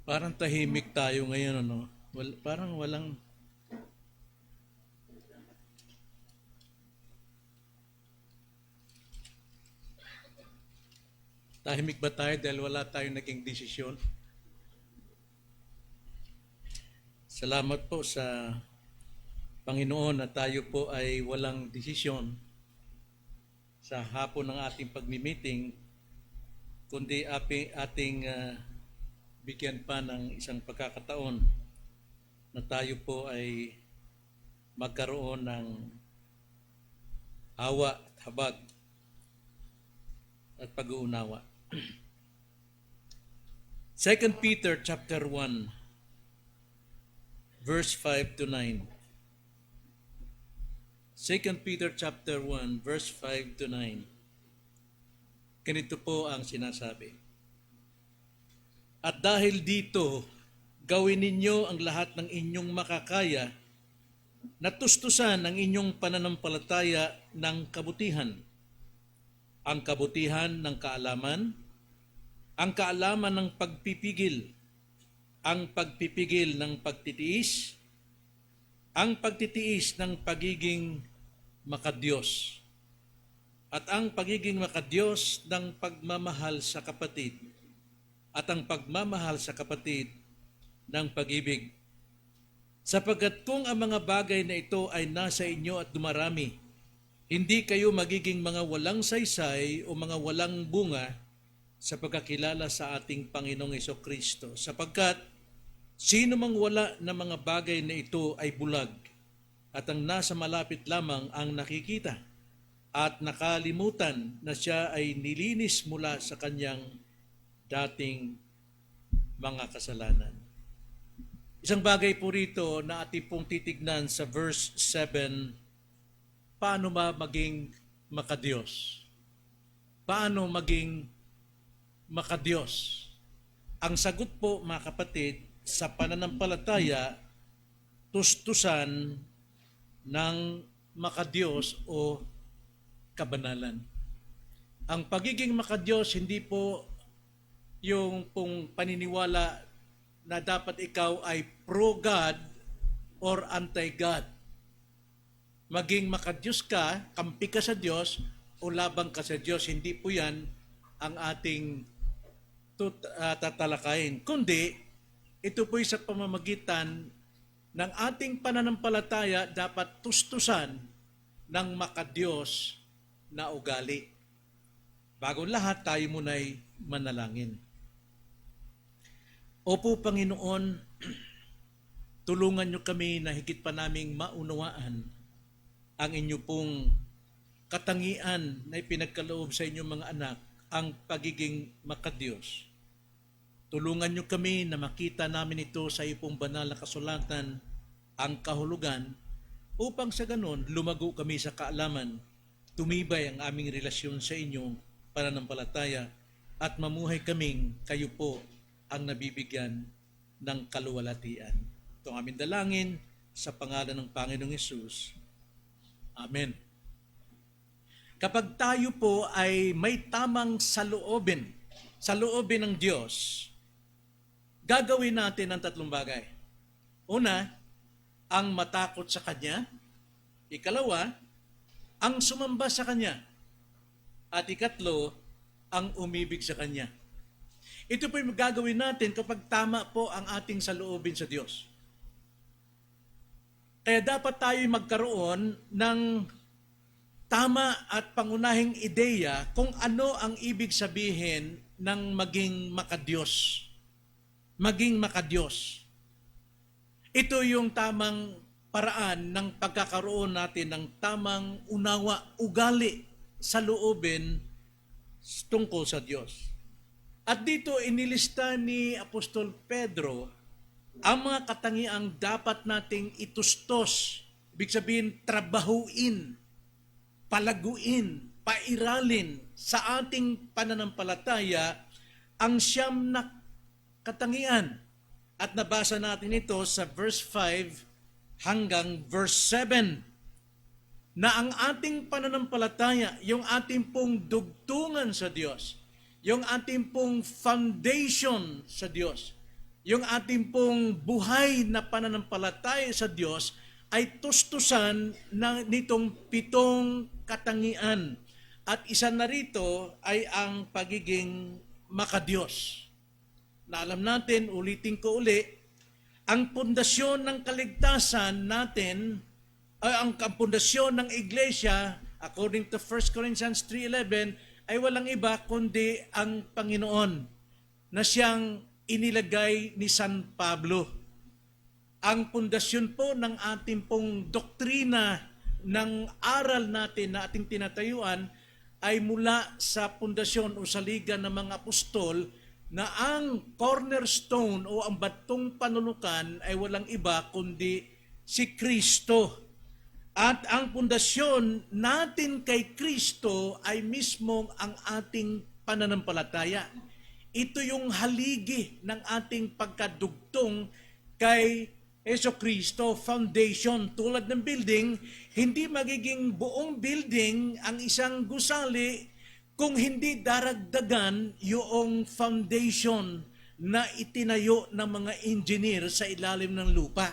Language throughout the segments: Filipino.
Parang tahimik tayo ngayon, ano? Parang walang... Tahimik ba tayo dahil wala tayong naging desisyon? Salamat po sa Panginoon na tayo po ay walang desisyon sa hapon ng ating pagmi-meeting, kundi ating bigyan pa ng isang pagkakataon na tayo po ay magkaroon ng awa at habag at pag-uunawa. 2 Peter chapter 1 verse 5 to 9. 2 Peter chapter 1 verse 5 to 9. Ganito po ang sinasabi. At dahil dito, gawin ninyo ang lahat ng inyong makakaya na tustusan ang inyong pananampalataya ng kabutihan. Ang kabutihan ng kaalaman, ang kaalaman ng pagpipigil, ang pagpipigil ng pagtitiis, ang pagtitiis ng pagiging makadiyos, at ang pagiging makadiyos ng pagmamahal sa kapatid, at ang pagmamahal sa kapatid ng pag-ibig. Sapagkat kung ang mga bagay na ito ay nasa inyo at dumarami, hindi kayo magiging mga walang saysay o mga walang bunga sa pagkakilala sa ating Panginoong Hesukristo. Sapagkat sino mang wala na mga bagay na ito ay bulag at ang nasa malapit lamang ang nakikita at nakalimutan na siya ay nilinis mula sa kanyang dating mga kasalanan. Isang bagay po rito na ating pong titignan sa verse 7, paano ba maging makadiyos? Paano maging makadiyos? Ang sagot po, mga kapatid, sa pananampalataya, tustusan ng makadiyos o kabanalan. Ang pagiging makadiyos, hindi po yung pong paniniwala na dapat ikaw ay pro-God or anti-God. Maging makadiyos ka, kampi ka sa Diyos, o labang ka sa Diyos. Hindi po yan ang ating tatalakayin. Kundi, ito po sa pamamagitan ng ating pananampalataya dapat tustusan ng makadiyos na ugali. Bago lahat, tayo muna'y manalangin. Opo, Panginoon, tulungan niyo kami na higit pa naming maunawaan ang inyo pong katangian na ipinagkaloob sa inyong mga anak, ang pagiging makadiyos. Tulungan niyo kami na makita namin ito sa iyong banal na kasulatan, ang kahulugan, upang sa ganon lumago kami sa kaalaman, tumibay ang aming relasyon sa inyong pananampalataya, at mamuhay kaming kayo po ang nabibigyan ng kaluwalhatian. Ito ang aming dalangin sa pangalan ng Panginoong Hesus. Amen. Kapag tayo po ay may tamang saloobin ng Diyos, gagawin natin ang tatlong bagay. Una, ang matakot sa Kanya. Ikalawa, ang sumamba sa Kanya. At ikatlo, ang umibig sa Kanya. Ito po yung gagawin natin kapag tama po ang ating saloobin sa Diyos. Kaya dapat tayo magkaroon ng tama at pangunahing ideya kung ano ang ibig sabihin ng maging makadiyos. Maging makadiyos. Ito yung tamang paraan ng pagkakaroon natin ng tamang unawa, ugali sa loobin tungkol sa Diyos. At dito inilista ni Apostol Pedro ang mga katangiang dapat nating itustos, ibig sabihin trabahuin, palaguin, pairalin sa ating pananampalataya ang siyam na katangian. At nabasa natin ito sa verse 5 hanggang verse 7 na ang ating pananampalataya, yung ating pong dugtungan sa Diyos, yung ating pong foundation sa Diyos, yung ating pong buhay na pananampalataya sa Diyos ay tustusan nitong 7 katangian. At isa na rito ay ang pagiging makadiyos. Na alam natin, ulitin ko uli, ang pundasyon ng kaligtasan natin, ang pundasyon ng iglesia, according to 1 Corinthians 3:11, ay walang iba kundi ang Panginoon na siyang inilagay ni San Pablo. Ang pundasyon po ng ating pong doktrina ng aral natin na ating tinatayuan ay mula sa pundasyon o saligan ng mga apostol na ang cornerstone o ang batong panulukan ay walang iba kundi si Kristo. At ang pundasyon natin kay Kristo ay mismong ang ating pananampalataya. Ito yung haligi ng ating pagkadugtong kay Jesucristo, foundation. Tulad ng building, hindi magiging buong building ang isang gusali kung hindi daragdagan yung foundation na itinayo ng mga engineer sa ilalim ng lupa.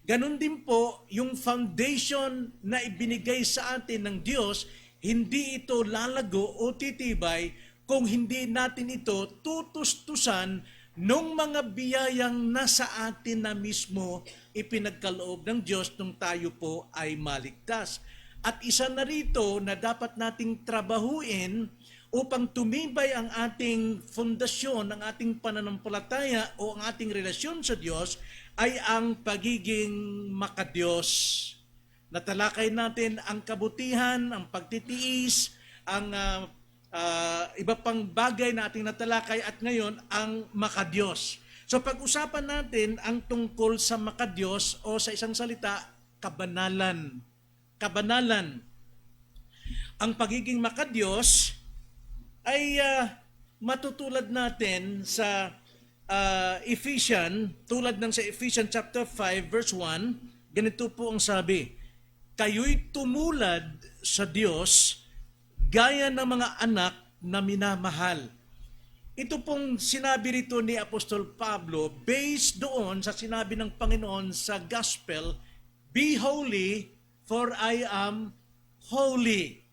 Ganon din po, yung foundation na ibinigay sa atin ng Diyos, hindi ito lalago o titibay kung hindi natin ito tutustusan nung mga biyayang nasa atin na mismo ipinagkaloob ng Diyos nung tayo po ay maligtas. At isa na rito na dapat nating trabahuin upang tumibay ang ating fondasyon, ang ating pananampalataya o ang ating relasyon sa Diyos ay ang pagiging makadiyos. Natalakay natin ang kabutihan, ang pagtitiis, ang iba pang bagay na ating natalakay at ngayon ang makadiyos. So pag-usapan natin ang tungkol sa makadiyos o sa isang salita, kabanalan. Kabanalan. Ang pagiging makadiyos ay matutulad natin sa tulad ng sa Ephesians chapter 5 verse 1, ganito po ang sabi, kayo'y tumulad sa Diyos gaya ng mga anak na minamahal. Ito pong sinabi rito ni Apostol Pablo based doon sa sinabi ng Panginoon sa Gospel, be holy for I am holy.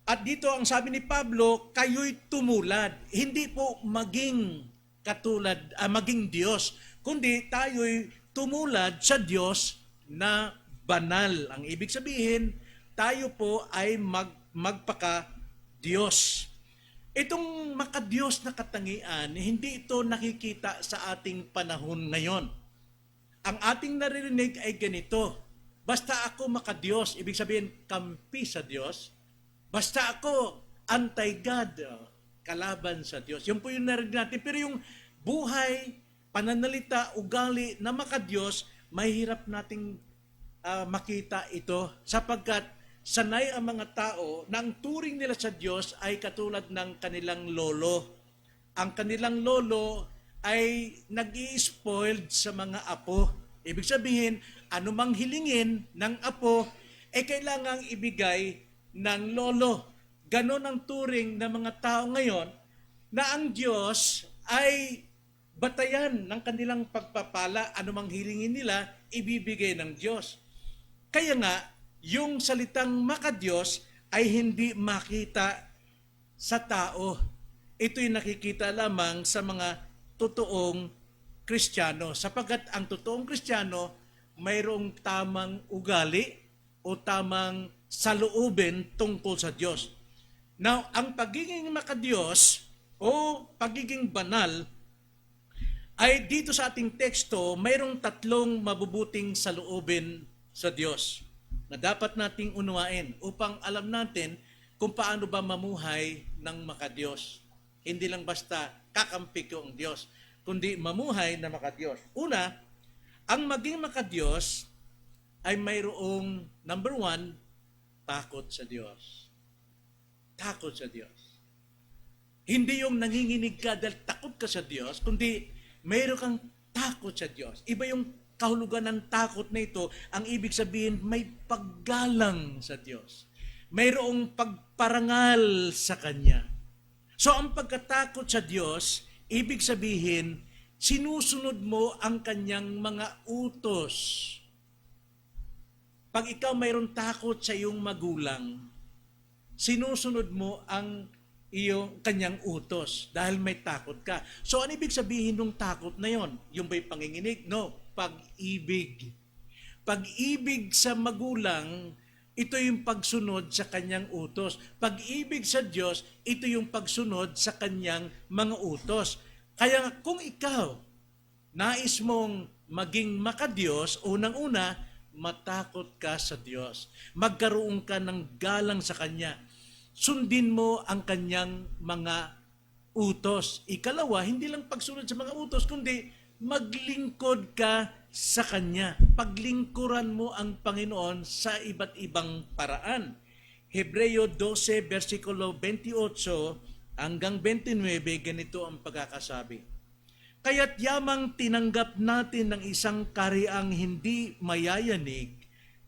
At dito ang sabi ni Pablo, kayo'y tumulad. Hindi po maging maging Diyos, kundi tayo'y tumulad sa Diyos na banal. Ang ibig sabihin, tayo po ay magpaka-Diyos. Itong makadiyos na katangian, hindi ito nakikita sa ating panahon ngayon. Ang ating naririnig ay ganito, basta ako makadiyos, ibig sabihin kampi sa Diyos, basta ako anti-God, kalaban sa Diyos. Yun po yung narinig natin. Pero yung buhay, pananalita, ugali na makadiyos, mahirap nating makita ito sapagkat sanay ang mga tao na ang turing nila sa Diyos ay katulad ng kanilang lolo. Ang kanilang lolo ay nag-i-spoiled sa mga apo. Ibig sabihin, anumang hilingin ng apo, kailangang ibigay ng lolo. Ganon ang turing ng mga tao ngayon na ang Diyos ay batayan ng kanilang pagpapala, anumang hilingin nila, ibibigay ng Diyos. Kaya nga, yung salitang makadiyos ay hindi makita sa tao. Ito'y nakikita lamang sa mga totoong Kristiyano. Sapagkat ang totoong Kristiyano, mayroong tamang ugali o tamang saloobin tungkol sa Diyos. Now, ang pagiging makadiyos o pagiging banal ay dito sa ating teksto, mayroong 3 mabubuting saloobin sa Diyos na dapat nating unawain upang alam natin kung paano ba mamuhay ng makadiyos. Hindi lang basta kakampi ko ang Diyos, kundi mamuhay na makadiyos. Una, ang maging makadiyos ay mayroong, number 1, takot sa Diyos. Takot sa Diyos. Hindi yung nanginginig ka dahil takot ka sa Diyos, kundi mayroon kang takot sa Diyos. Iba yung kahulugan ng takot na ito, ang ibig sabihin may paggalang sa Diyos. Mayroong pagparangal sa Kanya. So ang pagkatakot sa Diyos, ibig sabihin, Sinusunod mo ang kanyang mga utos. Pag ikaw mayroon takot sa iyong magulang, sinusunod mo ang kanyang utos dahil may takot ka. So ano ibig sabihin ng takot na yon? Yung ba'y panginginig? No, pag-ibig. Pag-ibig sa magulang, ito yung pagsunod sa kanyang utos. Pag-ibig sa Diyos, ito yung pagsunod sa kanyang mga utos. Kaya kung ikaw, nais mong maging makadiyos, unang-una, matakot ka sa Diyos. Magkaroon ka ng galang sa Kanya. Sundin mo ang Kanyang mga utos. Ikalawa, hindi lang pagsunod sa mga utos, kundi maglingkod ka sa Kanya. Paglingkuran mo ang Panginoon sa iba't ibang paraan. Hebreo 12, versikulo 28 hanggang 29, ganito ang pagkakasabi. Kaya't yamang tinanggap natin ng isang kariang hindi mayayanig,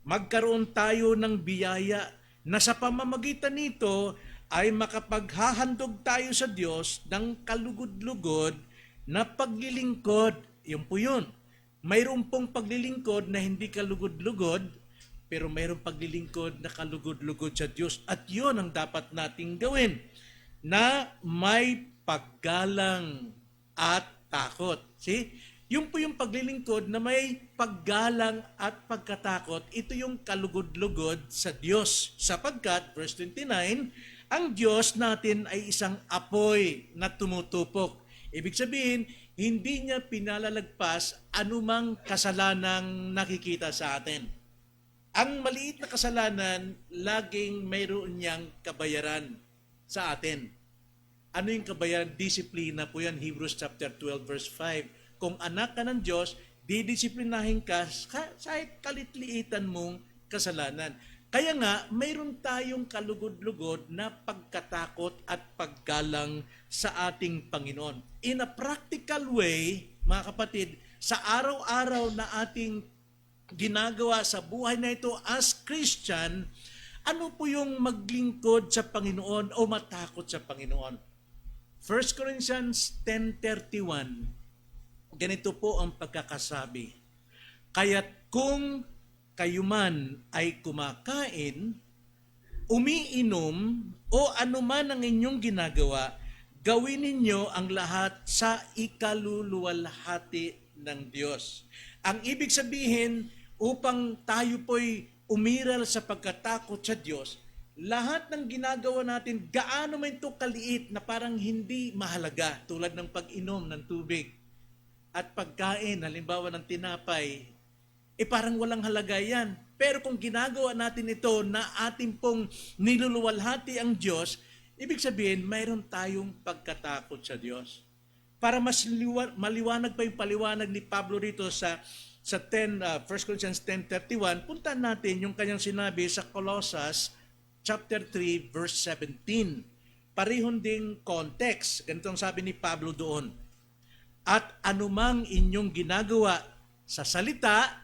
magkaroon tayo ng biyaya na sa pamamagitan nito ay makapaghahandog tayo sa Diyos ng kalugod-lugod na paglilingkod. Yun po yun. Mayroon pong paglilingkod na hindi kalugod-lugod, pero mayroong paglilingkod na kalugod-lugod sa Diyos. At yun ang dapat nating gawin, na may paggalang at takot. See? Yung po yung paglilingkod na may paggalang at pagkatakot, ito yung kalugod-lugod sa Diyos. Sapagkat, verse 29, ang Diyos natin ay isang apoy na tumutupok. Ibig sabihin, hindi niya pinalalagpas anumang kasalanang nakikita sa atin. Ang maliit na kasalanan, laging mayroon niyang kabayaran sa atin. Ano yung kabayaran? Disiplina po yan, Hebrews chapter 12 verse 5. Kung anak ka ng Diyos, didisiplinahin ka sa kalitliitan mong kasalanan. Kaya nga, mayroon tayong kalugod-lugod na pagkatakot at paggalang sa ating Panginoon. In a practical way, mga kapatid, sa araw-araw na ating ginagawa sa buhay na ito as Christian, ano po yung maglingkod sa Panginoon o matakot sa Panginoon? 1 Corinthians 10:31, ganito po ang pagkakasabi. Kaya't kung kayo man ay kumakain, umiinom, o anuman ang inyong ginagawa, gawin ninyo ang lahat sa ikaluluwalhati ng Diyos. Ang ibig sabihin, upang tayo po'y umiral sa pagkatakot sa Diyos, lahat ng ginagawa natin, gaano man ito kaliit na parang hindi mahalaga, tulad ng pag-inom ng tubig at pagkain, halimbawa ng tinapay, parang walang halaga yan. Pero kung ginagawa natin ito na ating pong niluluwalhati ang Diyos, ibig sabihin, mayroon tayong pagkatakot sa Diyos. Para mas maliwanag pa yung paliwanag ni Pablo rito sa 1 Corinthians 10:31, puntahan natin yung kanyang sinabi sa Colossus chapter 3, verse 17. Parehong ding context. Ganito ang sabi ni Pablo doon. At anumang inyong ginagawa sa salita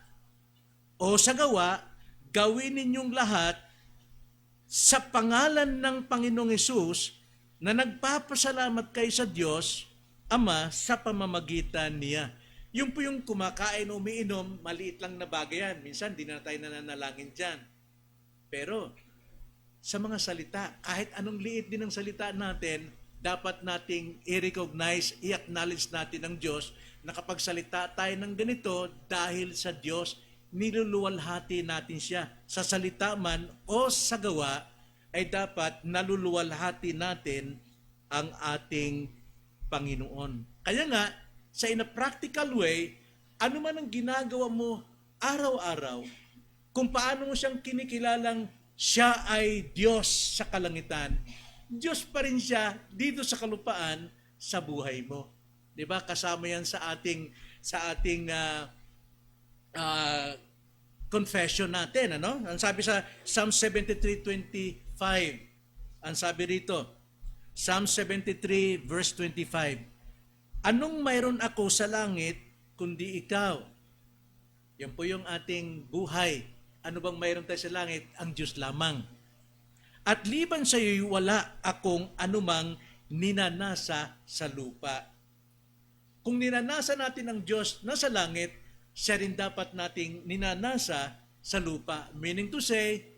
o sa gawa, gawin ninyong lahat sa pangalan ng Panginoong Hesus na nagpapasalamat kayo sa Diyos, Ama, sa pamamagitan niya. Yung po yung kumakain o umiinom, maliit lang na bagay yan. Minsan, di na tayo nananalangin dyan. Pero, sa mga salita, kahit anong liit din ng salita natin, dapat nating i-recognize, i-acknowledge natin ang Diyos na kapag salita tayo ng ganito, dahil sa Diyos, niluluwalhati natin siya. Sa salita man o sa gawa, ay dapat naluluwalhati natin ang ating Panginoon. Kaya nga, sa in a practical way, ano man ang ginagawa mo araw-araw, kung paano mo siyang kinikilalang siya ay Diyos sa kalangitan, Diyos pa rin siya dito sa kalupaan sa buhay mo. 'Di ba? Kasama yan sa ating confession natin, ano? Ang sabi sa Psalm 73:25, ang sabi rito, Psalm 73 verse 25, anong mayroon ako sa langit kundi ikaw? Yan po yung ating buhay. Ano bang mayroon tayo sa langit? Ang Diyos lamang. At liban sa iyo, wala akong anumang ninanasa sa lupa. Kung ninanasa natin ang Diyos na sa langit, siya rin dapat nating ninanasa sa lupa. Meaning to say,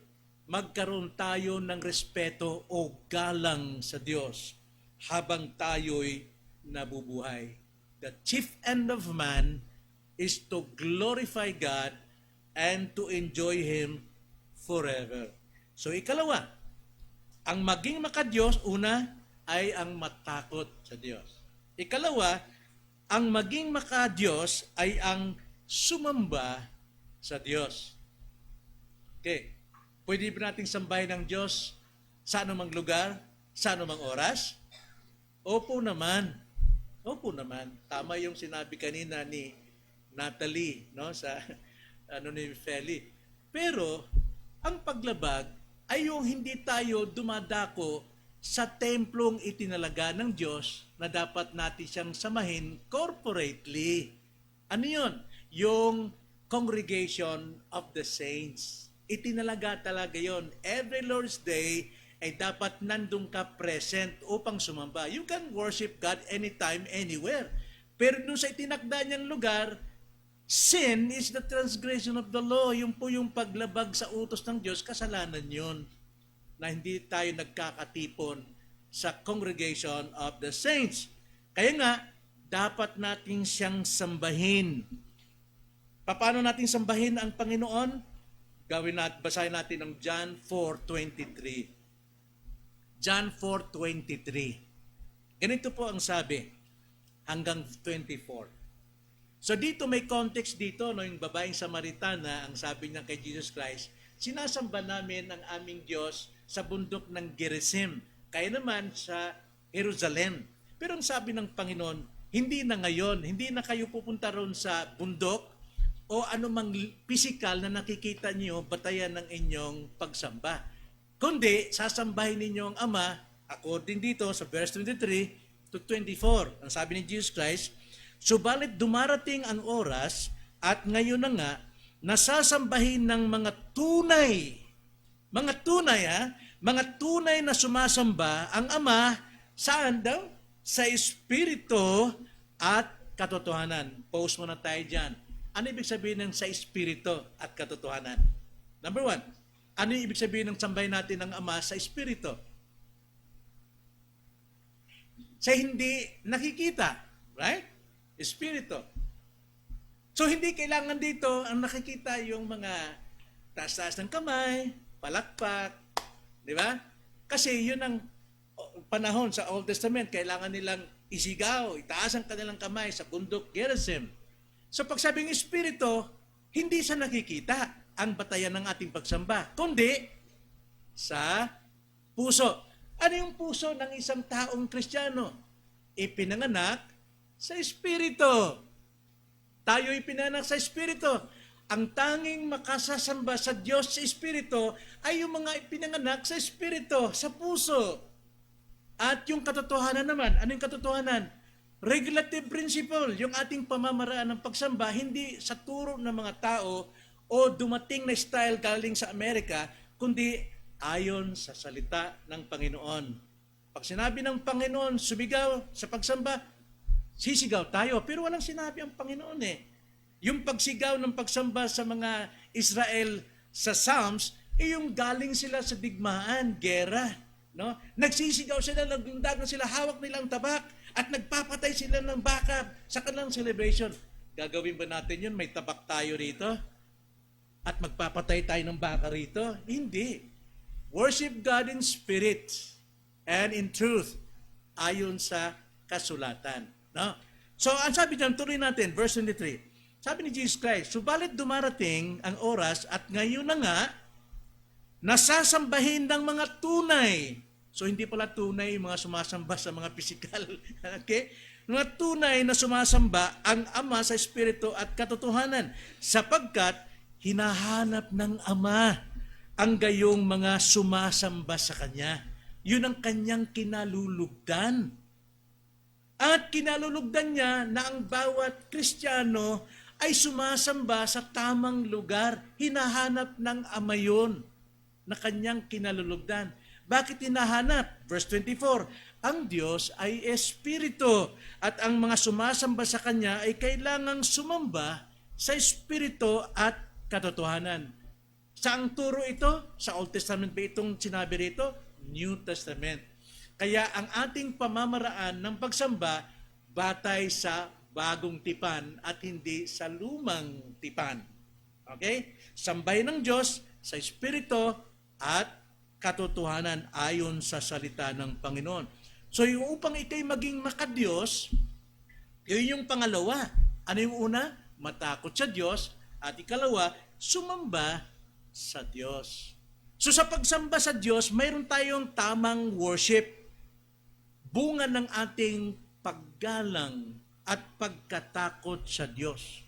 magkaroon tayo ng respeto o galang sa Diyos habang tayo'y nabubuhay. The chief end of man is to glorify God and to enjoy Him forever. So ikalawa, ang maging makadiyos, una, ay ang matakot sa Diyos. Ikalawa, ang maging makadiyos ay ang sumamba sa Diyos. Okay. Pwede ba nating sambahin ng Diyos sa anumang lugar, sa anumang oras? Opo naman. Opo naman. Tama yung sinabi kanina ni Natalie, no, sa ni Feli. Pero ang paglabag ay yung hindi tayo dumadako sa templong itinalaga ng Diyos na dapat natin siyang samahin corporately. Ano yun? Yung congregation of the saints. Itinalaga talaga yon. Every Lord's Day ay dapat nandun ka present upang sumamba. You can worship God anytime, anywhere. Pero dun sa itinakda niyang lugar, sin is the transgression of the law. Yung po yung paglabag sa utos ng Diyos, kasalanan yun. Na hindi tayo nagkakatipon sa congregation of the saints. Kaya nga, dapat natin siyang sambahin. Paano natin sambahin ang Panginoon? Basahin natin ng John 4:23. John 4:23. Ganito po ang sabi hanggang 24. So dito may context dito, no, yung babaeng Samaritana, ang sabi niya kay Jesus Christ, sinasamba namin ang aming Diyos sa bundok ng Gerizim, kaya naman sa Jerusalem. Pero ang sabi ng Panginoon, hindi na ngayon, hindi na kayo pupunta ron sa bundok o anumang physical na nakikita niyo batayan ng inyong pagsamba. Kundi, sasambahin ninyo ang Ama, according dito sa verse 23 to 24. Ang sabi ni Jesus Christ, subalit dumarating ang oras at ngayon na nga, nasasambahin ng mga tunay na sumasamba ang Ama, saan daw? Sa Espiritu at katotohanan. Pause muna tayo dyan. Ano ibig sabihin ng sa Espiritu at katotohanan? Number one, ano yung ibig sabihin ng sambahin natin ng Ama sa Espiritu? Sa hindi nakikita, right? Espiritu. So hindi kailangan dito ang nakikita yung mga taas-taas ng kamay, palakpak, di ba? Kasi yun ang panahon sa Old Testament, kailangan nilang isigaw, itaas ang kanilang kamay sa bundok Gerizim. So pagsabing Espiritu, hindi sa nakikita ang batayan ng ating pagsamba, kundi sa puso. Ano yung puso ng isang taong Kristiyano? Ipinanganak sa Espiritu. Tayo ipinanganak sa Espiritu. Ang tanging makasasamba sa Diyos sa Espiritu ay yung mga ipinanganak sa Espiritu, sa puso. At yung katotohanan naman, ano yung katotohanan? Regulative principle, yung ating pamamaraan ng pagsamba, hindi sa turo ng mga tao o dumating na style galing sa Amerika, kundi ayon sa salita ng Panginoon. Pag sinabi ng Panginoon, sumigaw sa pagsamba, sisigaw tayo. Pero walang sinabi ang Panginoon eh. Yung pagsigaw ng pagsamba sa mga Israel sa Psalms, yung galing sila sa digmaan, gera. No? Nagsisigaw sila, nagdundagan sila, hawak nilang tabak, at nagpapatay sila ng baka sa kanilang celebration. Gagawin ba natin yun? May tabak tayo rito? At magpapatay tayo ng baka rito? Hindi. Worship God in spirit and in truth ayon sa kasulatan. No? So, ang sabi dyan, tuloy natin, verse 23. Sabi ni Jesus Christ, subalit dumarating ang oras at ngayon na nga, nasasambahin ng mga tunay. So, hindi pala tunay yung mga sumasamba sa mga pisikal. Okay? Mga tunay na sumasamba ang Ama sa Espiritu at katotohanan, sapagkat hinahanap ng Ama ang gayong mga sumasamba sa Kanya. Yun ang Kanyang kinalulugdan. At kinalulugdan niya na ang bawat Kristiyano ay sumasamba sa tamang lugar. Hinahanap ng Ama yun na Kanyang kinalulugdan. Bakit hinahanap? Verse 24, ang Diyos ay Espiritu at ang mga sumasamba sa Kanya ay kailangang sumamba sa Espiritu at katotohanan. Saang turo ito? Sa Old Testament ba itong sinabi rito? New Testament. Kaya ang ating pamamaraan ng pagsamba batay sa bagong tipan at hindi sa lumang tipan. Okay? Sambahin ng Diyos sa Espiritu at katotohanan ayon sa salita ng Panginoon. So yung upang ikay maging makadiyos, yun yung pangalawa. Ano yung una? Matakot sa Diyos. At ikalawa, sumamba sa Diyos. So sa pagsamba sa Diyos, mayroon tayong tamang worship. Bunga ng ating paggalang at pagkatakot sa Diyos.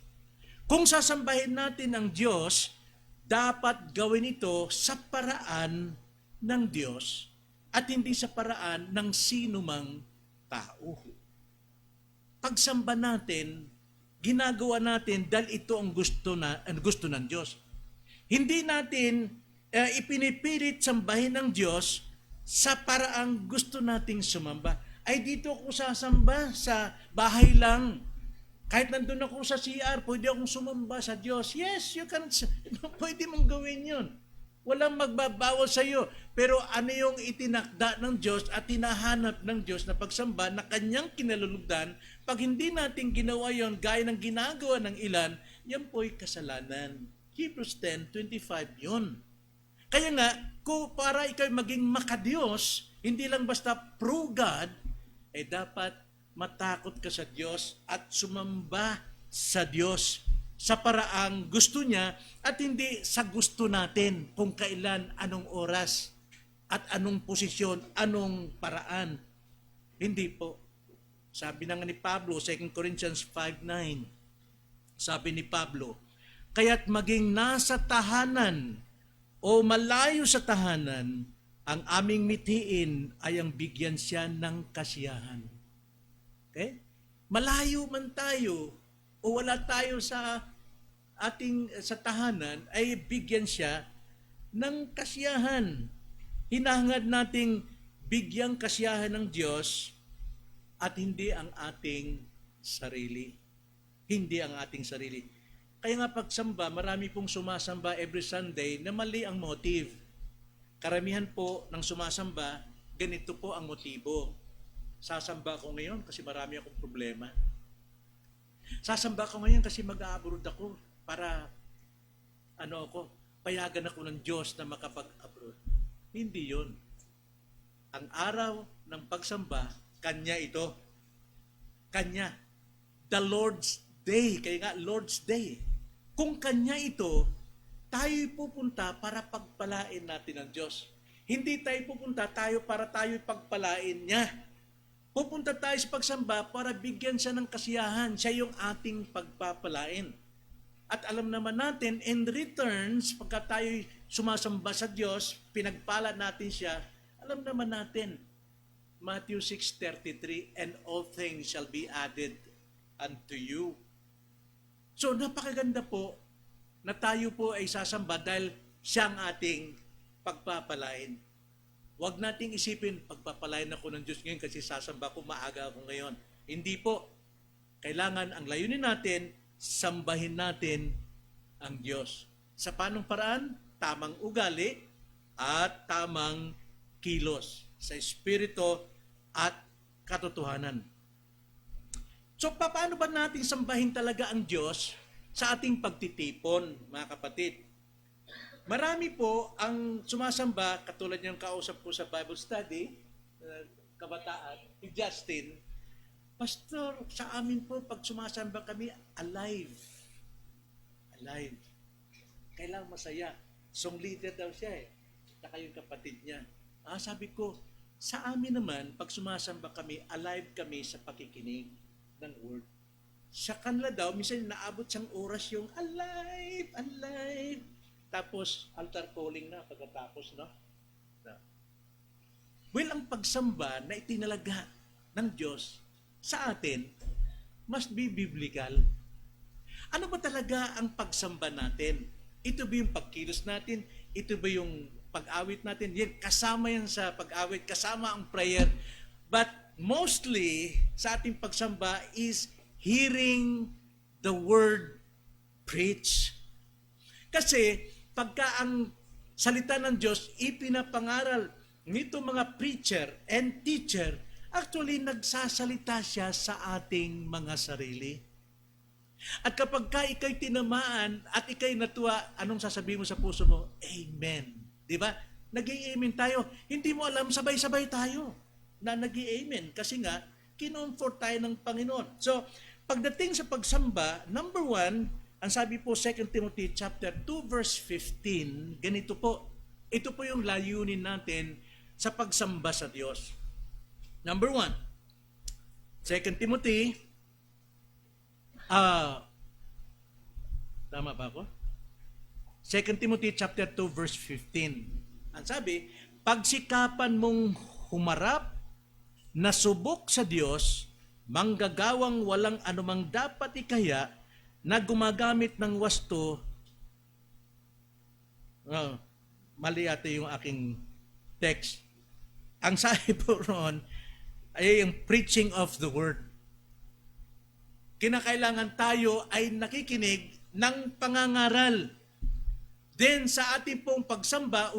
Kung sasambahin natin ang Diyos, dapat gawin ito sa paraan ng Diyos at hindi sa paraan ng sinumang tao. Pagsamba natin, ginagawa natin dahil ito ang gusto ng Diyos. Hindi natin ipinipilit sambahin ng Diyos sa paraang gusto nating sumamba. Ay dito ako sasamba sa bahay lang. Kahit nandun ako sa CR, pwede akong sumamba sa Diyos. Yes, you can, pwede mong gawin yun. Walang magbabawal sa iyo. Pero ano yung itinakda ng Diyos at hinahanap ng Diyos na pagsamba na kanyang kinalulugdan, pag hindi natin ginawa yon gaya ng ginagawa ng ilan, yan po'y kasalanan. Hebrews 10:25 yun. Kaya nga, para ikaw maging makadiyos, hindi lang basta pro God, dapat matakot ka sa Diyos at sumamba sa Diyos sa paraang gusto niya at hindi sa gusto natin kung kailan, anong oras at anong posisyon, anong paraan. Hindi po. Sabi na nga ni Pablo, 2 Corinthians 5:9, sabi ni Pablo, kaya't maging nasa tahanan o malayo sa tahanan, ang aming mithiin ay ang bigyan siya ng kasiyahan. Okay? Malayo man tayo o wala tayo sa sa tahanan, ay bigyan siya ng kasiyahan. Hinahangad nating bigyang kasiyahan ng Diyos at hindi ang ating sarili. Hindi ang ating sarili. Kaya nga pagsamba, marami pong sumasamba every Sunday na mali ang motive. Karamihan po ng sumasamba, ganito po ang motibo. Sasamba ako ngayon kasi marami akong problema. Sasamba ako ngayon kasi mag-a-abroad ako para payagan ako ng Diyos na makapag-abroad. Hindi yun. Ang araw ng pagsamba, Kanya ito. Kanya. The Lord's Day. Kaya nga, Lord's Day. Kung Kanya ito, tayo'y pupunta para pagpalain natin ng Diyos. Hindi tayo pupunta para tayo'y pagpalain niya. Pupunta tayo sa pagsamba para bigyan siya ng kasiyahan. Siya yung ating pagpapalain. At alam naman natin, in returns, pagka tayo'y sumasamba sa Diyos, pinagpala natin siya, alam naman natin, Matthew 6:33, and all things shall be added unto you. So napakaganda po na tayo po ay sasamba dahil siya ang ating pagpapalain. Huwag nating isipin, pagpapalain ako ng Diyos ngayon kasi sasamba ko, maaga ako ngayon. Hindi po. Kailangan ang layunin natin, sambahin natin ang Diyos. Sa panong paraan? Tamang ugali at tamang kilos. Sa Espiritu at katotohanan. So, paano ba natin sambahin talaga ang Diyos sa ating pagtitipon, mga kapatid? Marami po ang sumasamba, katulad yung kausap ko sa Bible study, kabataan, si Justin, Pastor, sa amin po, pag sumasamba kami, alive. Alive. Kailangan masaya. Song leader daw siya Saka yung kapatid niya. Sabi ko, sa amin naman, pag sumasamba kami, alive kami sa pakikinig ng word. Sa kanila daw, minsan naabot siyang oras yung alive, alive. Tapos, altar calling na pagkatapos, no? Well, ang pagsamba na itinalaga ng Diyos sa atin must be biblical. Ano ba talaga ang pagsamba natin? Ito ba yung pagkilos natin? Ito ba yung pag-awit natin? Yan, kasama yan sa pag-awit, kasama ang prayer. But mostly sa ating pagsamba is hearing the word preach. Kasi pagka ang salita ng Diyos ipinapangaral nito mga preacher and teacher, actually nagsasalita siya sa ating mga sarili. At kapag ka ikay tinamaan at ikay natuwa, anong sasabihin mo sa puso mo? Amen. Di ba? Nag-i-amen tayo. Hindi mo alam, sabay-sabay tayo na nag-i-amen. Kasi nga, kinomfort tayo ng Panginoon. So, pagdating sa pagsamba, number 1, ang sabi po 2 Timothy chapter 2 verse 15, ganito po. Ito po yung layunin natin sa pagsamba sa Diyos. Number 1, 2 Timothy, tama ba ako? 2 Timothy chapter 2 verse 15. Ang sabi, pagsikapan mong humarap na subok sa Diyos, manggagawang walang anumang dapat ikaya na gumagamit ng wasto. Mali ata yung aking text. Ang sabi po ron ay yung preaching of the word. Kinakailangan tayo ay nakikinig ng pangangaral. Then sa ating pong pagsamba,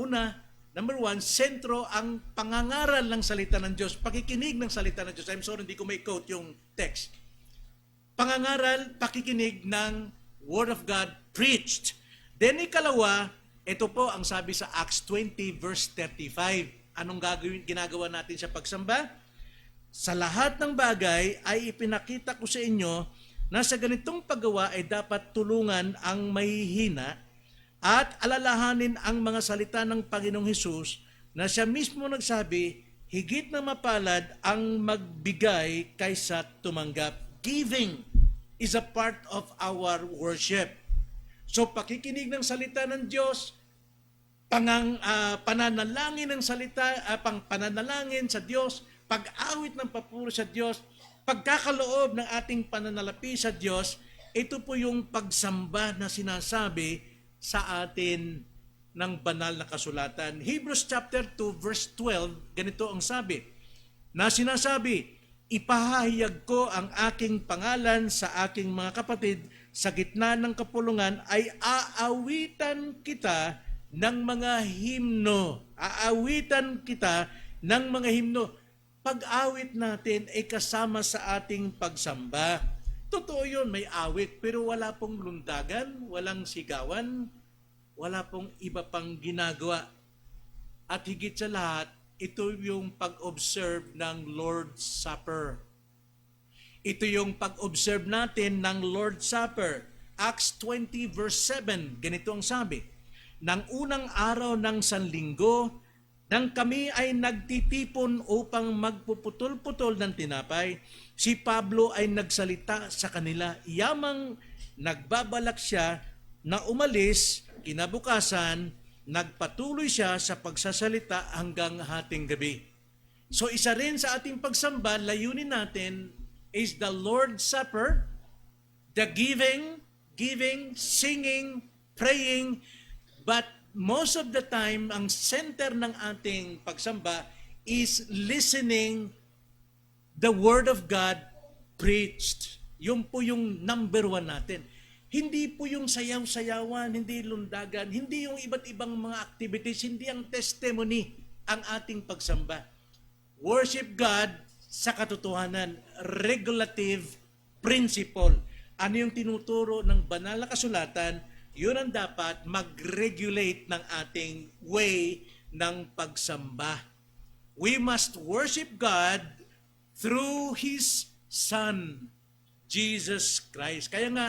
number 1, sentro ang pangangaral ng salita ng Diyos, pakikinig ng salita ng Diyos. I'm sorry, hindi ko may quote yung text. Pangangaral, pakikinig ng Word of God preached. Then ikalawa, ito po ang sabi sa Acts 20 verse 35. Anong ginagawa natin sa pagsamba? Sa lahat ng bagay ay ipinakita ko sa inyo na sa ganitong paggawa ay dapat tulungan ang mahihina at alalahanin ang mga salita ng Panginoong Hesus na siya mismo nagsabi, higit na mapalad ang magbigay kaysa tumanggap. Giving is a part of our worship. So pakikinig ng salita ng Diyos, pananalangin ng salita, pananalangin sa Diyos, pag-awit ng papuri sa Diyos, pagkakaloob ng ating pananalapi sa Diyos, ito po yung pagsamba na sinasabi sa atin ng banal na kasulatan. Hebrews chapter 2 verse 12, ganito ang sabi, na sinasabi, ipahahayag ko ang aking pangalan sa aking mga kapatid, sa gitna ng kapulungan ay aawitan kita ng mga himno. Aawitan kita ng mga himno. Pag-awit natin ay kasama sa ating pagsamba. Totoo yun, may awit, pero wala pong lundagan, walang sigawan, wala pong iba pang ginagawa. At higit sa lahat, ito yung pag-observe ng Lord's Supper. Ito yung pag-observe natin ng Lord's Supper. Acts 20 verse 7, ganito ang sabi, nang unang araw ng Sanlinggo, nang kami ay nagtitipon upang magpuputol-putol ng tinapay, si Pablo ay nagsalita sa kanila. Yamang nagbabalak siya na umalis, kinabukasan, nagpatuloy siya sa pagsasalita hanggang hating gabi. So isa rin sa ating pagsamba, layunin natin is the Lord's Supper, the giving, singing, praying, but most of the time, ang center ng ating pagsamba is listening the Word of God preached. Yun po yung number 1 natin. Hindi po yung sayaw-sayawan, hindi lundagan, hindi yung iba't ibang mga activities, hindi ang testimony ang ating pagsamba. Worship God sa katotohanan, regulative principle. Ano yung tinuturo ng banal na kasulatan, yun ang dapat mag-regulate ng ating way ng pagsamba. We must worship God through His Son, Jesus Christ. Kaya nga,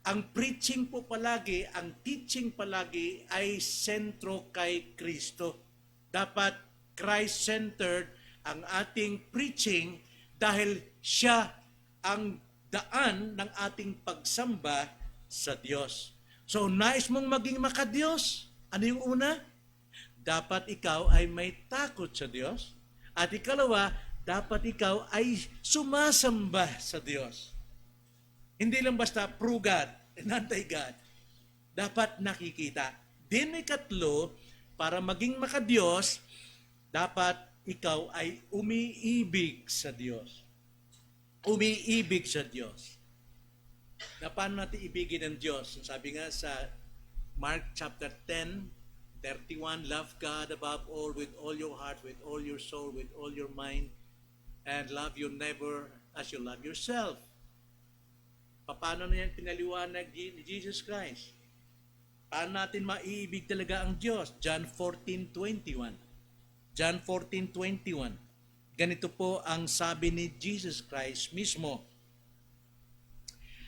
ang preaching po palagi, ang teaching palagi ay sentro kay Kristo. Dapat Christ-centered ang ating preaching dahil siya ang daan ng ating pagsamba sa Diyos. So, nais mong maging makadiyos. Ano yung una? Dapat ikaw ay may takot sa Diyos. At ikalawa, dapat ikaw ay sumasamba sa Diyos. Hindi lang basta pro God and anti-God. Dapat nakikita. Then ikatlo, para maging makadiyos, dapat ikaw ay umiibig sa Diyos. Umiibig sa Diyos. Na paano natin ibigin ng Diyos? Sabi nga sa Mark chapter 10:31, love God above all with all your heart, with all your soul, with all your mind, and love your neighbor as you love yourself. Paano na yan pinaliwanag ni Jesus Christ? Paano natin maiibig talaga ang Diyos? John 14:21. John 14:21. Ganito po ang sabi ni Jesus Christ mismo.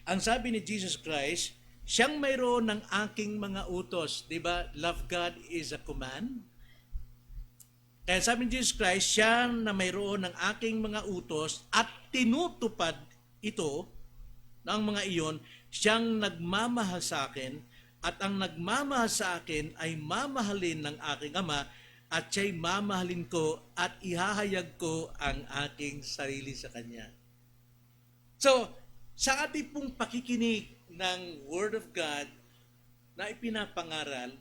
Ang sabi ni Jesus Christ, siyang mayroon ng aking mga utos. Diba? Love God is a command. Kaya sabi ni Jesus Christ, siyang na mayroon ng aking mga utos at tinutupad ito ng mga iyon, siyang nagmamahal sa akin at ang nagmamahal sa akin ay mamahalin ng aking Ama at siya'y mamahalin ko at ihahayag ko ang aking sarili sa Kanya. So, sa ating pong pakikinig ng Word of God na ipinapangaral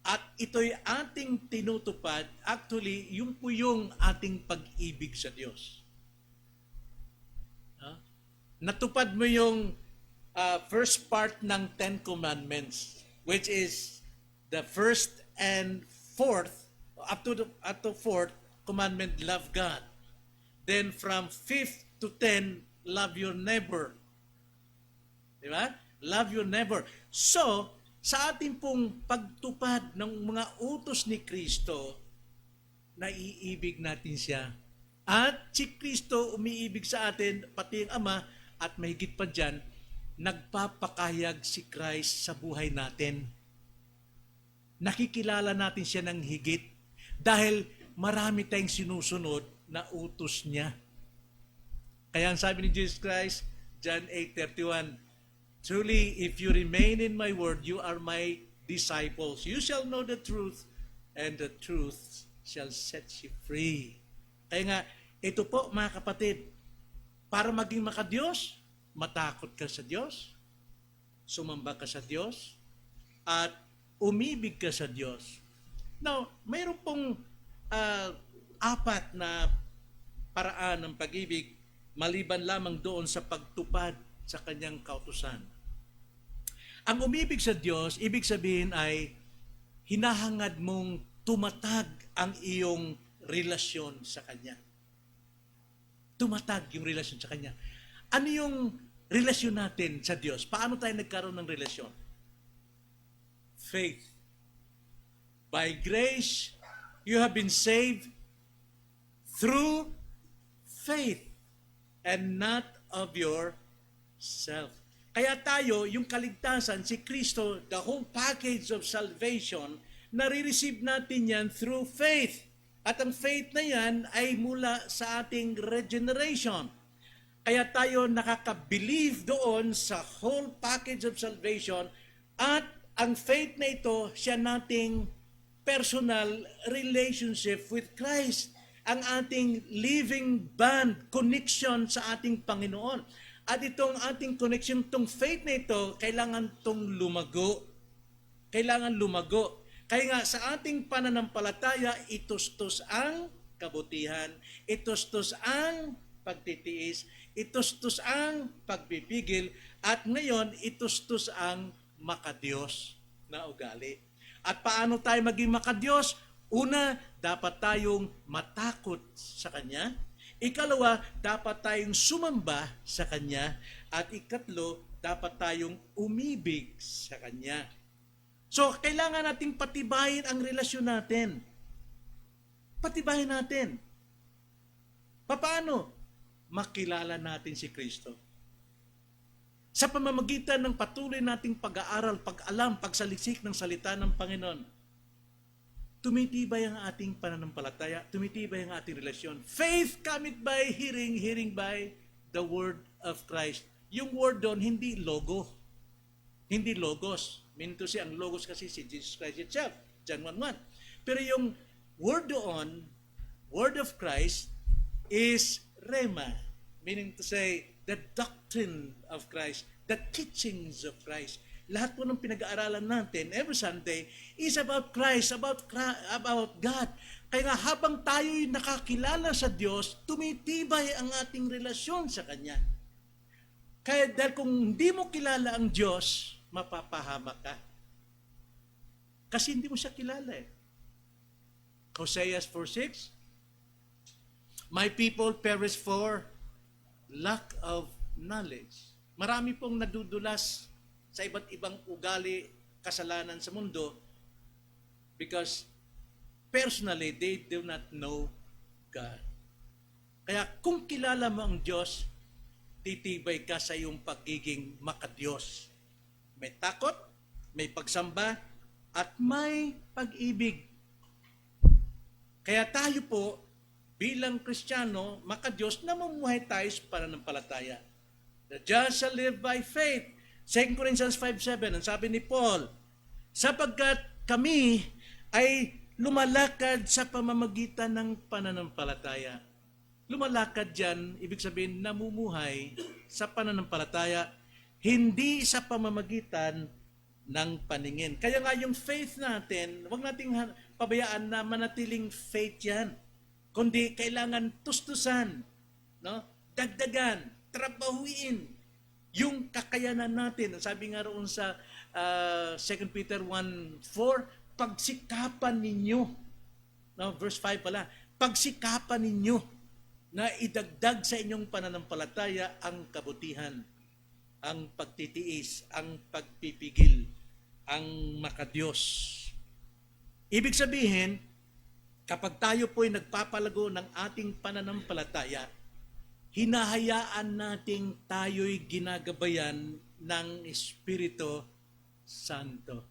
at ito'y ating tinutupad, actually, yun po yung ating pag-ibig sa Diyos. Natupad mo yung first part ng Ten Commandments, which is the first and fourth, up to fourth commandment, love God. Then from 5th to 10, love your neighbor. Di ba? Love your neighbor. So, sa ating pong pagtupad ng mga utos ni Kristo, naiibig natin siya. At si Kristo umiibig sa atin, pati ang Ama, at mahigit pa dyan, nagpapakahayag si Christ sa buhay natin. Nakikilala natin siya ng higit dahil marami tayong sinusunod na utos niya. Kaya ang sabi ni Jesus Christ, John 8:31, truly, if you remain in my word, you are my disciples. You shall know the truth, and the truth shall set you free. Kaya nga, ito po mga kapatid, para maging makadiyos, matakot ka sa Diyos, sumamba ka sa Diyos, at umibig ka sa Diyos. Now, mayroon pong apat na paraan ng pag-ibig maliban lamang doon sa pagtupad sa kanyang kautusan. Ang umibig sa Diyos, ibig sabihin ay hinahangad mong tumatag ang iyong relasyon sa Kanya. Tumatag yung relasyon sa Kanya. Ano yung relasyon natin sa Diyos? Paano tayo nagkaroon ng relasyon? Faith. By grace, you have been saved through faith and not of yourself. Kaya tayo, yung kaligtasan, si Kristo, the whole package of salvation, nare-receive natin yan through faith. At ang faith na yan ay mula sa ating regeneration. Kaya tayo nakaka-believe doon sa whole package of salvation at ang faith na ito, siya nating personal relationship with Christ. Ang ating living bond, connection sa ating Panginoon. At itong ating connection, itong faith na ito, kailangan itong lumago. Kailangan lumago. Kaya nga sa ating pananampalataya, itustos ang kabutihan, itustos ang pagtitiis, itustos ang pagpipigil, at ngayon itustos ang makadiyos na ugali. At paano tayo maging makadiyos? Una, dapat tayong matakot sa Kanya. Ikalawa, dapat tayong sumamba sa Kanya. At ikatlo, dapat tayong umibig sa Kanya. So, kailangan nating patibayin ang relasyon natin. Patibayin natin. Paano? Makilala natin si Kristo. Sa pamamagitan ng patuloy nating pag-aaral, pag-alam, pagsaliksik ng salita ng Panginoon, tumitibay ang ating pananampalataya, tumitibay ang ating relasyon. Faith cometh by hearing, hearing by the word of Christ. Yung word doon, hindi logo. Hindi logos. Meaning to say, ang logos kasi si Jesus Christ itself, John 1:1. Pero yung word doon, word of Christ, is rhema. Meaning to say, the doctrine of Christ, the teachings of Christ. lahat po ng pinag-aaralan natin every Sunday is about Christ, about God. Kaya nga habang tayo'y nakakilala sa Diyos, tumitibay ang ating relasyon sa Kanya. Kaya dahil kung hindi mo kilala ang Diyos, mapapahamak ka. Kasi hindi mo siya kilala eh. Hosea 4:6, my people perish for lack of knowledge. Marami pong nadudulas sa iba't ibang ugali, kasalanan sa mundo because personally, they do not know God. Kaya kung kilala mo ang Diyos, titibay ka sa iyong pagiging makadiyos. May takot, may pagsamba, at may pag-ibig. Kaya tayo po, bilang Kristiyano, makadiyos, namumuhay tayo sa pananampalataya. The just shall live by faith. 2 Corinthians 5:7, ang sabi ni Paul, sapagkat kami ay lumalakad sa pamamagitan ng pananampalataya. Lumalakad dyan, ibig sabihin, namumuhay sa pananampalataya, hindi sa pamamagitan ng paningin. Kaya nga yung faith natin, huwag nating pabayaan na manatiling faith yan. Kundi kailangan tustusan, no? Dagdagan, trabahuin yung kakayanan natin. Sabi nga roon sa 2 Peter 1:4, pagsikapan ninyo, no, verse 5 pala, pagsikapan ninyo na idagdag sa inyong pananampalataya ang kabutihan, ang pagtitiis, ang pagpipigil, ang makadiyos. Ibig sabihin, kapag tayo po'y nagpapalago ng ating pananampalataya, hinahayaan nating tayo'y ginagabayan ng Espiritu Santo.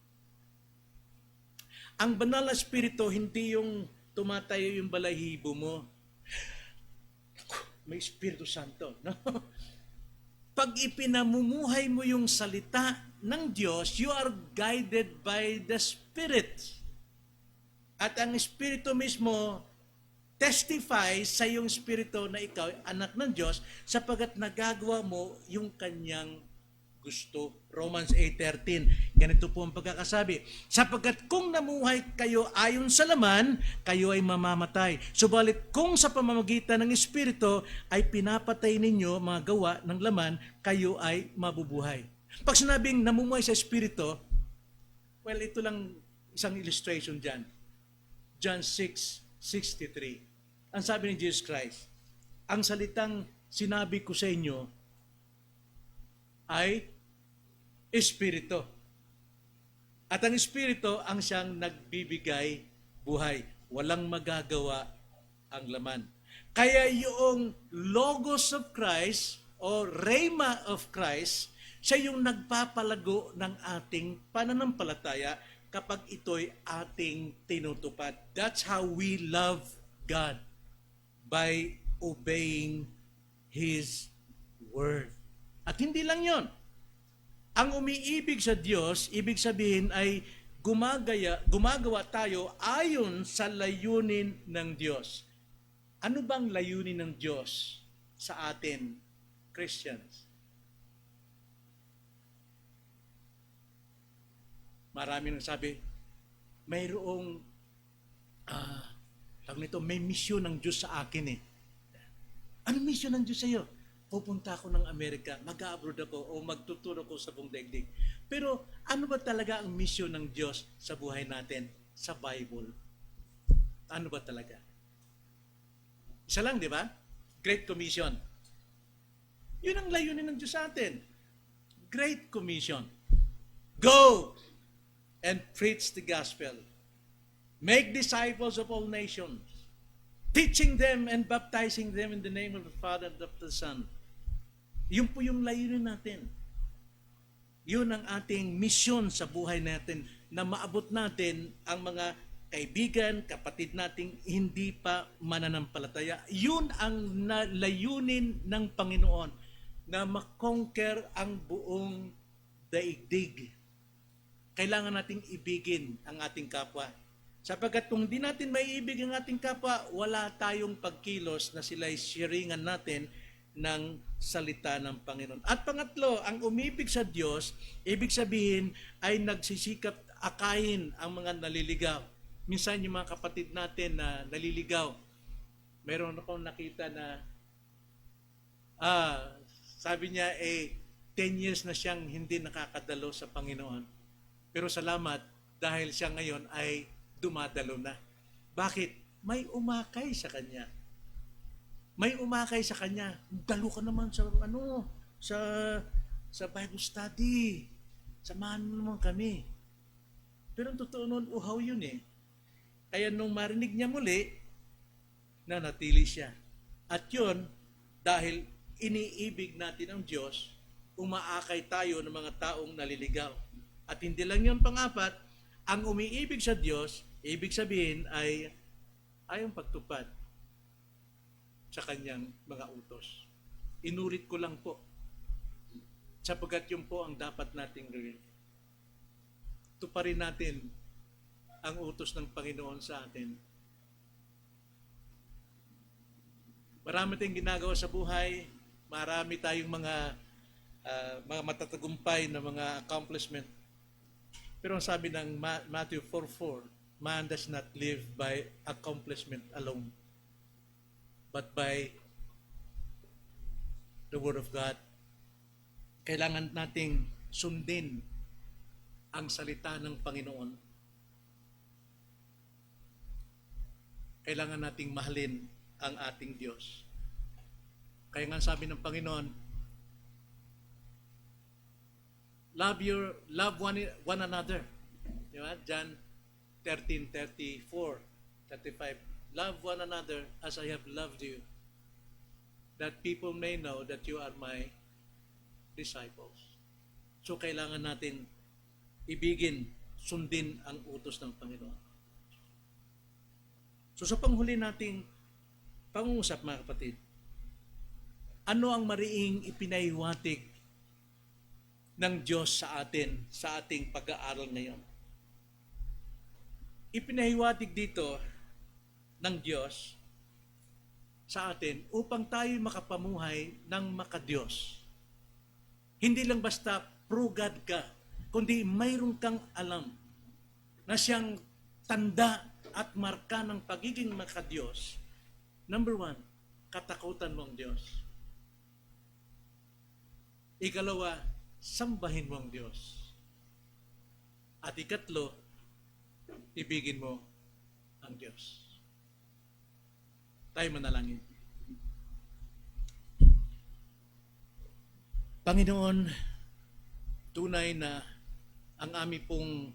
Ang banal na Espiritu, hindi yung tumatayo yung balahibo mo. May Espiritu Santo. No? Pag ipinamumuhay mo yung salita ng Diyos, you are guided by the Spirit. At ang Espiritu mismo testifies sa iyong Espiritu na ikaw ay anak ng Diyos sapagkat nagagawa mo yung kanyang gusto. Romans 8:13. Ganito po ang pagkakasabi. Sapagkat kung namuhay kayo ayon sa laman, kayo ay mamamatay. Subalit kung sa pamamagitan ng Espiritu ay pinapatay ninyo mga gawa ng laman, kayo ay mabubuhay. Pag sinabing namumuhay sa Espiritu, well, ito lang isang illustration dyan. John 6:63. Ang sabi ni Jesus Christ, ang salitang sinabi ko sa inyo ay Espiritu. At ang Espiritu ang siyang nagbibigay buhay. Walang magagawa ang laman. Kaya yung Logos of Christ o Rhema of Christ, siya yung nagpapalago ng ating pananampalataya kapag ito'y ating tinutupad. That's how we love God, by obeying His Word. At hindi lang yon. Ang umiibig sa Diyos, ibig sabihin ay gumagawa tayo ayon sa layunin ng Diyos. Ano bang layunin ng Diyos sa atin, Christians? Marami nang sabi, mayroong may misyon ng Diyos sa akin eh. Anong misyon ng Diyos sa iyo? Pupunta ako ng Amerika, mag-abroad ako o magtuturo ko sa buong daigdig. Pero ano ba talaga ang misyon ng Diyos sa buhay natin sa Bible? Ano ba talaga? Isa lang, di ba? Great Commission. Yun ang layunin ng Diyos sa atin. Great Commission. Go and preach the gospel. Make disciples of all nations, teaching them and baptizing them in the name of the Father and of the Son. Yun po yung layunin natin. Yun ang ating misyon sa buhay natin, na maabot natin ang mga kaibigan, kapatid nating hindi pa mananampalataya. Yun ang layunin ng Panginoon, na makonquer ang buong daigdig. Kailangan nating ibigin ang ating kapwa. Sapagkat kung di natin maiibig ang ating kapwa, wala tayong pagkilos na sila'y sharingan natin ng salita ng Panginoon. At pangatlo, ang umibig sa Diyos, ibig sabihin ay nagsisikap akayin ang mga naliligaw. Minsan yung mga kapatid natin na naliligaw, meron akong nakita na sabi niya 10 years na siyang hindi nakakadalo sa Panginoon. Pero salamat dahil siya ngayon ay dumadalo na. Bakit? May umakay sa kanya. May umakay sa kanya. Dalo ka naman sa sa Bible study. Samahan mo naman kami. Pero ang totoo noon, uhaw yun eh. Kaya nung marinig niya muli, nanatili siya. At yun, dahil iniibig natin ang Diyos, umaakay tayo ng mga taong naliligaw. At hindi lang yun pang-apat, ang umiibig sa Diyos, ibig sabihin ay ang pagtupad sa kanyang mga utos. Inulit ko lang po, sapagkat yun po ang dapat nating gawin. Tuparin natin ang utos ng Panginoon sa atin. Marami tayong ginagawa sa buhay, marami tayong mga matatagumpay na mga accomplishment. Pero ang sabi ng Matthew 4:4, man does not live by accomplishment alone, but by the Word of God. Kailangan nating sundin ang salita ng Panginoon. Kailangan nating mahalin ang ating Diyos. Kaya nga sabi ng Panginoon, love one another. Di ba? John 13:34, 35. Love one another as I have loved you, that people may know that you are my disciples. So kailangan natin ibigin, sundin ang utos ng Panginoon. So sa panghuli nating pangungusap, mga kapatid, ano ang mariing ipinahiwatig ng Diyos sa atin sa ating pag-aaral ngayon? Ipinahiwatig dito ng Diyos sa atin upang tayo makapamuhay ng makadiyos. Hindi lang basta pro-God ka, kundi mayroon kang alam na siyang tanda at marka ng pagiging makadiyos. Number 1, katakutan mo ang Diyos. Ikalawa, sambahin mo ang Diyos. At ikatlo, ibigin mo ang Diyos. Tayo manalangin. Panginoon, tunay na ang aming pong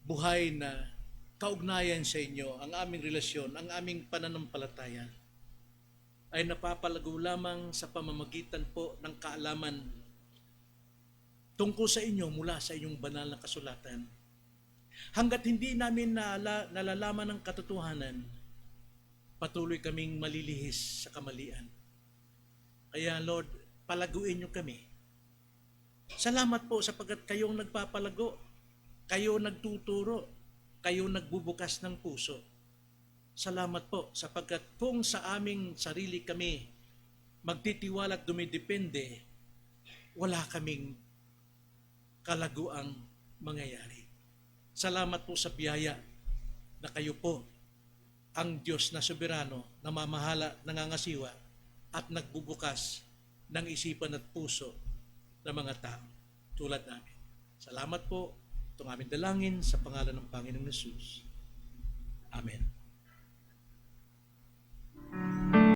buhay na kaugnayan sa inyo, ang aming relasyon, ang aming pananampalataya ay napapalago lamang sa pamamagitan po ng kaalaman tungkol sa inyo mula sa inyong banal na kasulatan. Hanggat hindi namin nalalaman ang katotohanan, patuloy kaming malilihis sa kamalian. Kaya Lord, palaguin niyo kami. Salamat po sapagkat kayong nagpapalago, kayo nagtuturo, kayo nagbubukas ng puso. Salamat po sapagkat kung sa aming sarili kami magtitiwala at dumidepende, wala kaming kalaguang mangyayari. Salamat po sa biyaya na kayo po ang Diyos na soberano, namamahala, nangangasiwa at nagbubukas ng isipan at puso ng mga tao tulad namin. Salamat po. Itong aming dalangin sa pangalan ng Panginoong Hesus. Amen.